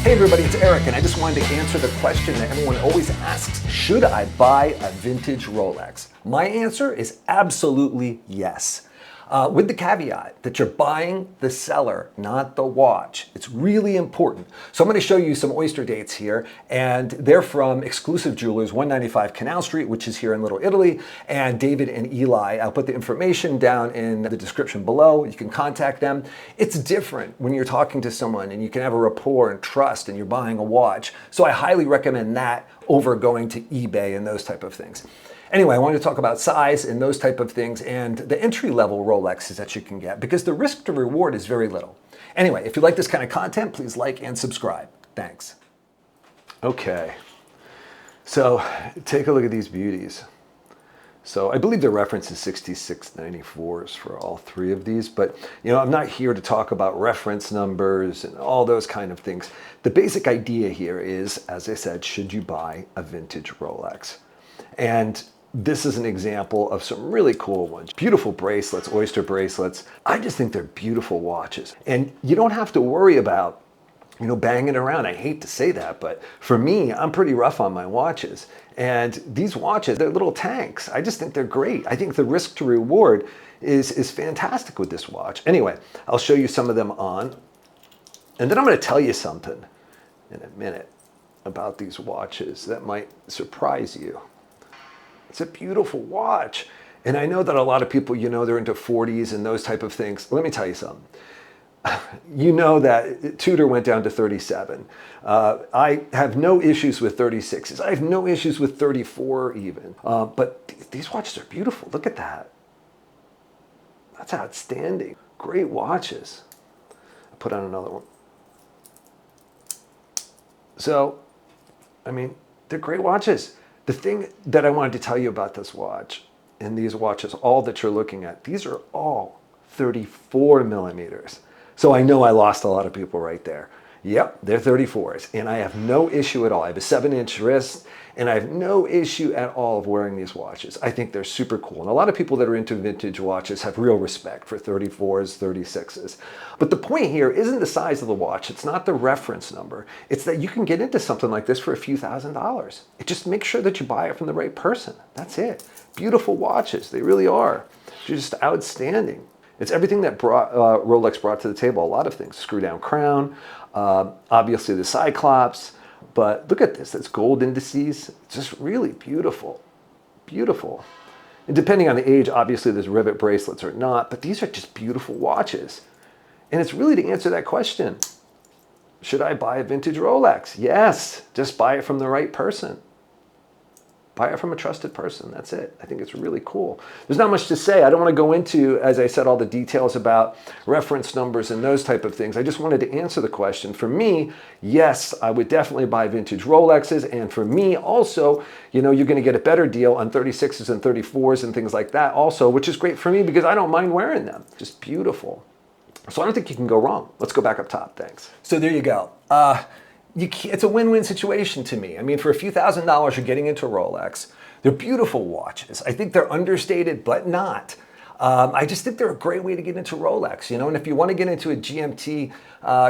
Hey everybody, it's Eric, and I just wanted to answer the question that everyone always asks, should I buy a vintage Rolex? My answer is absolutely yes. With the caveat that you're buying the seller, not the watch. It's really important. So I'm going to show you some Oyster dates here, and they're from Exclusive Jewelers, 195 Canal Street, which is here in Little Italy, and David and Eli. I'll put the information down in the description below. You can contact them. It's different when you're talking to someone and you can have a rapport and trust and you're buying a watch. So I highly recommend that over going to eBay and those type of things. Anyway, I wanted to talk about size and those type of things and the entry-level Rolexes that you can get because the risk to reward is very little. Anyway, if you like this kind of content, please like and subscribe. Thanks. Okay, so take a look at these beauties. So I believe the reference is 6694s for all three of these, but I'm not here to talk about reference numbers and all those kind of things. The basic idea here is, as I said, should you buy a vintage Rolex? And this is an example of some really cool ones. Beautiful bracelets, Oyster bracelets. I just think they're beautiful watches. And you don't have to worry about, banging around. I hate to say that, but for me, I'm pretty rough on my watches. And these watches, they're little tanks. I just think they're great. I think the risk to reward is fantastic with this watch. Anyway, I'll show you some of them on. And then I'm going to tell you something in a minute about these watches that might surprise you. It's a beautiful watch. And I know that a lot of people, they're into 40s and those type of things. Let me tell you something. You know that Tudor went down to 37. I have no issues with 36s. I have no issues with 34 even. But these watches are beautiful. Look at that. That's outstanding. Great watches. I'll put on another one. So, they're great watches. The thing that I wanted to tell you about this watch and these watches, all that you're looking at, these are all 34 millimeters. So I know I lost a lot of people right there. Yep, they're 34s, and I have no issue at all. I have a 7-inch wrist, and I have no issue at all of wearing these watches. I think they're super cool, and a lot of people that are into vintage watches have real respect for 34s, 36s. But the point here isn't the size of the watch. It's not the reference number. It's that you can get into something like this for a few $1,000s. It just makes sure that you buy it from the right person. That's it. Beautiful watches. They really are. They're just outstanding. It's everything that Rolex brought to the table. A lot of things. Screw-down crown, obviously the Cyclops, but look at this. That's gold indices. It's just really beautiful. Beautiful. And depending on the age, obviously there's rivet bracelets or not, but these are just beautiful watches. And it's really to answer that question. Should I buy a vintage Rolex? Yes. Just buy it from the right person. Buy it from a trusted person. That's it. I think it's really cool. There's not much to say. I don't want to go into, as I said, all the details about reference numbers and those type of things. I just wanted to answer the question. For me, yes, I would definitely buy vintage Rolexes. And for me also, you're going to get a better deal on 36s and 34s and things like that also, which is great for me because I don't mind wearing them. Just beautiful. So I don't think you can go wrong. Let's go back up top. Thanks. So there you go. It's a win-win situation to me. For a few $1,000s, you're getting into Rolex. They're beautiful watches. I think they're understated, but not. I just think they're a great way to get into Rolex, and if you want to get into a GMT,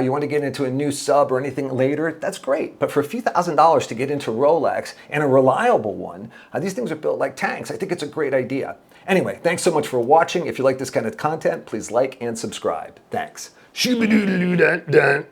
you want to get into a new sub or anything later, that's great. But for a few $1,000s to get into Rolex and a reliable one, these things are built like tanks. I think it's a great idea. Anyway, thanks so much for watching. If you like this kind of content, please like and subscribe. Thanks. Shoo-ba-doo-doo-doo-dun-dun.